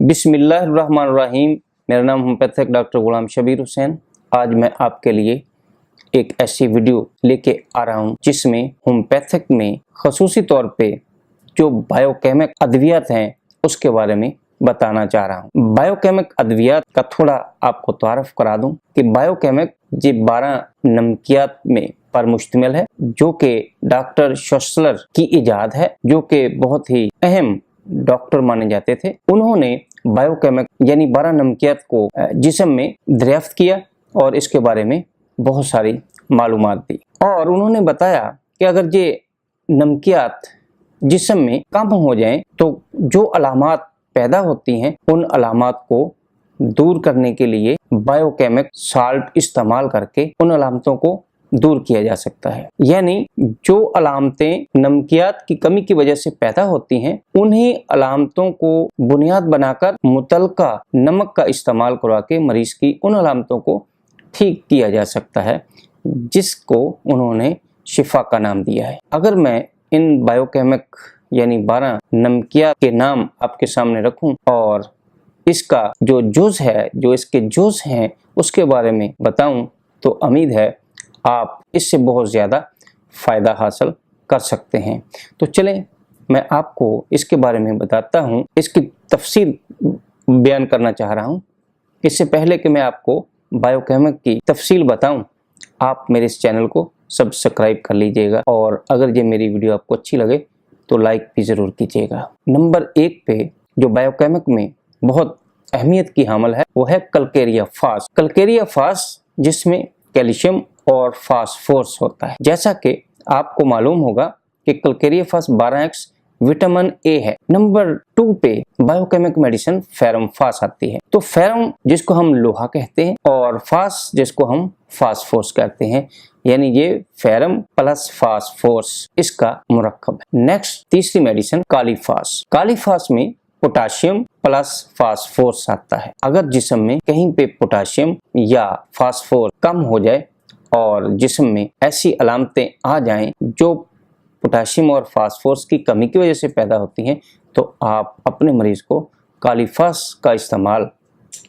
बिस्मिल्लाहिर्रहमानिर्रहीम। मेरा नाम होम्योपैथिक डॉक्टर गुलाम शबीर हुसैन। आज मैं आपके लिए एक ऐसी वीडियो लेके आ रहा हूँ जिसमें होम्योपैथिक में खसूसी तौर पे जो बायोकेमिक अद्वियात हैं उसके बारे में बताना चाह रहा हूँ। बायोकेमिक अद्वियात का थोड़ा आपको तारुफ करा दूं कि बायोकेमिक ये 12 नमकियात में पर मुश्तमिल है जो कि डॉक्टर शेस्लर की इजाद है, जो कि बहुत ही अहम डॉक्टर माने जाते थे। उन्होंने बायोकेमिक यानी 12 नमकियात को जिस्म में दरियाफ्त किया और इसके बारे में बहुत सारी मालूमात दी और उन्होंने बताया कि अगर ये नमकियात जिस्म में कम हो जाएं तो जो अलामात पैदा होती हैं उन अलामात को दूर करने के लिए बायोकेमिक साल्ट इस्तेमाल करके उन अलामतों को दूर किया जा सकता है। यानी जो अलामतें नमकियात की कमी की वजह से पैदा होती हैं उन्हीं अलामतों को बुनियाद बनाकर मुतलका नमक का इस्तेमाल करवा के मरीज की उन अलामतों को ठीक किया जा सकता है, जिसको उन्होंने शिफा का नाम दिया है। अगर मैं इन बायोकेमिक यानी 12 नमकियात के नाम आपके सामने रखूं और इसका जो जुज़ है, जो इसके जुज़ हैं उसके बारे में बताऊं तो उम्मीद है आप इससे बहुत ज़्यादा फ़ायदा हासिल कर सकते हैं। तो चलें मैं आपको इसके बारे में बताता हूँ, इसकी तफसील बयान करना चाह रहा हूँ। इससे पहले कि मैं आपको बायोकेमिक की तफसील बताऊँ, आप मेरे इस चैनल को सब्सक्राइब कर लीजिएगा और अगर ये मेरी वीडियो आपको अच्छी लगे तो लाइक भी ज़रूर कीजिएगा। नंबर 1 पे जो बायोकेमिक में बहुत अहमियत की हामिल है वो है कलकेरिया फास। कलकेरिया फास जिसमें कैल्शियम और फास्फोरस होता है। जैसा कि आपको मालूम होगा कि कलकेरिया फास 12x विटामिन ए है। नंबर 2 पे बायोकेमिक मेडिसिन फेरम फास आती है। तो फेरम जिसको हम लोहा कहते हैं और फास जिसको हम फास्फोरस कहते हैं, यानी ये फेरम प्लस फास्फोरस इसका मुरक्कब है। नेक्स्ट तीसरी मेडिसिन कालीफास। कालीफास में पोटाशियम प्लस फास्फोरस आता है। अगर जिस्म में कहीं पे पोटाशियम या फास्फोरस कम हो जाए और जिस्म में ऐसी अलामतें आ जाएं जो पोटाशियम और फास्फोरस की कमी की वजह से पैदा होती हैं तो आप अपने मरीज को कालीफास का इस्तेमाल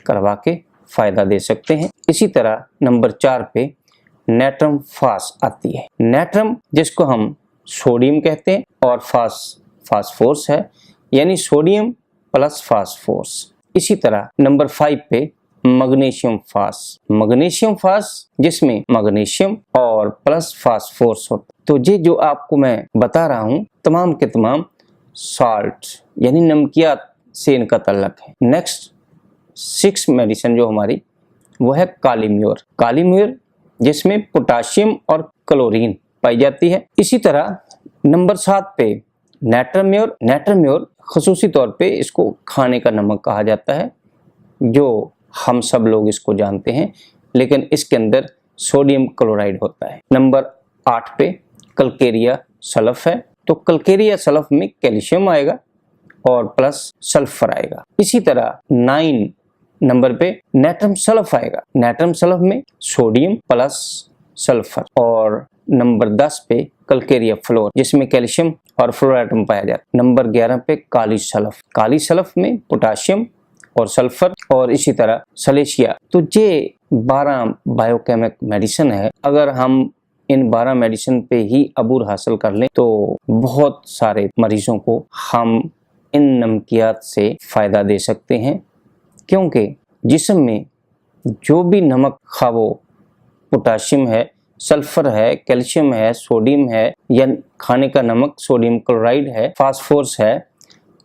करवा के फ़ायदा दे सकते हैं। इसी तरह नंबर 4 पे नेट्रम फास आती है। नेट्रम जिसको हम सोडियम कहते हैं और फास्फोरस है, यानी सोडियम प्लस फास्फोरस। इसी तरह नंबर 5 पे मैग्नीशियम फास। मैग्नीशियम फास जिसमें मैग्नीशियम और प्लस फास्फोरस होता है। तो ये जो आपको मैं बता रहा हूँ तमाम के तमाम साल्ट यानी नमकियात से इनका तल्लक है। नेक्स्ट 6 मेडिसिन जो हमारी वो है कालीम्योर। कालीम्योर जिसमें पोटाशियम और क्लोरीन पाई जाती है। इसी तरह नंबर 7 पे नेट्रम्योर। नेट्रम्योर खसूसी तौर पे इसको खाने का नमक कहा जाता है, जो हम सब लोग इसको जानते हैं, लेकिन इसके अंदर सोडियम क्लोराइड होता है। नंबर 8 पे कलकेरिया सल्फ है। तो कलकेरिया सल्फ में कैल्शियम आएगा और प्लस सल्फर आएगा। इसी तरह 9 नंबर पे नेट्रम सल्फ आएगा। नेट्रम सल्फ में सोडियम प्लस सल्फर। और नंबर 10 पे कलकेरिया फ्लोर जिसमें कैल्शियम और फ्लोराइड पाया जाता है। नंबर 11 पे काली सल्फ। काली सल्फ में पोटाशियम और सल्फर और इसी तरह सलेशिया। तो ये 12 बायोकेमिक मेडिसिन है। अगर हम इन 12 मेडिसिन पे ही अबूर हासिल कर लें तो बहुत सारे मरीजों को हम इन नमकियात से फ़ायदा दे सकते हैं, क्योंकि जिस्म में जो भी नमक खा वो पोटाशियम है, सल्फर है, कैल्शियम है, सोडियम है या खाने का नमक सोडियम क्लोराइड है, फास्फोरस है,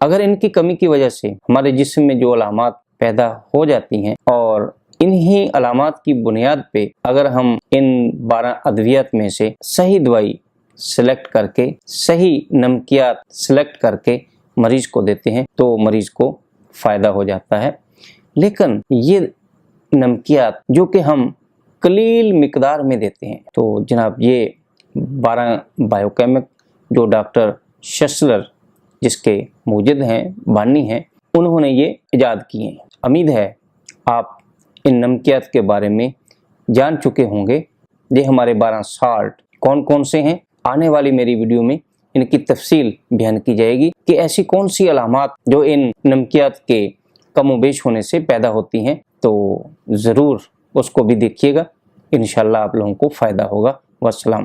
अगर इनकी कमी की वजह से हमारे जिस्म में जो अलामात पैदा हो जाती हैं और इन्हीं अलामात की बुनियाद पे अगर हम इन 12 अद्वियात में से सही दवाई सेलेक्ट करके, सही नमकियात सेलेक्ट करके मरीज को देते हैं तो मरीज को फ़ायदा हो जाता है। लेकिन ये नमकियात जो कि हम कलील मिकदार में देते हैं, तो जनाब ये 12 बायोकेमिक जो डॉक्टर शेस्लर जिसके मूजिद हैं, बानी हैं, उन्होंने ये इजाद किए हैं। उम्मीद है आप इन नमकियात के बारे में जान चुके होंगे। ये हमारे 12 साल्ट कौन कौन से हैं, आने वाली मेरी वीडियो में इनकी तफसील बयान की जाएगी कि ऐसी कौन सी अलामात जो इन नमकियात के कम बेश होने से पैदा होती हैं, तो ज़रूर उसको भी देखिएगा, इंशाल्लाह आप लोगों को फ़ायदा होगा। वस्सलाम।